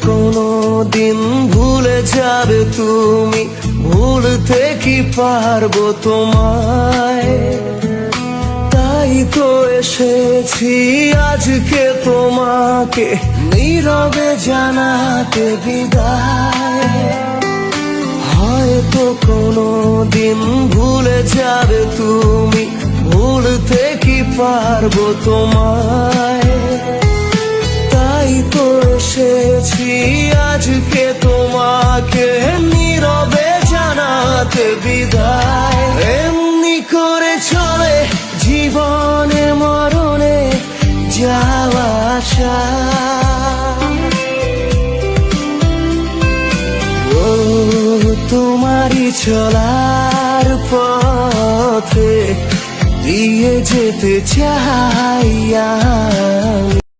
কোনো দিন ভুলে যাবে তুমি, ভুলতে কি পারবো তোমায়। তাই তো এসেছি আজকে তোমাকে নীরবে জানাতে বিদায়। হয়তো কোনো দিন ভুলে যাবে তুমি, ভুলতে কি পারবো তোমায়। তাই তো এসেছি আজকে তোমাকে নীরবে জানাতে বিদায়। এমনি করে চলে জীবনে মরণে যাওয়া আসা। ও তোমারই চলার পথে দিয়ে যেতে চাই আমি।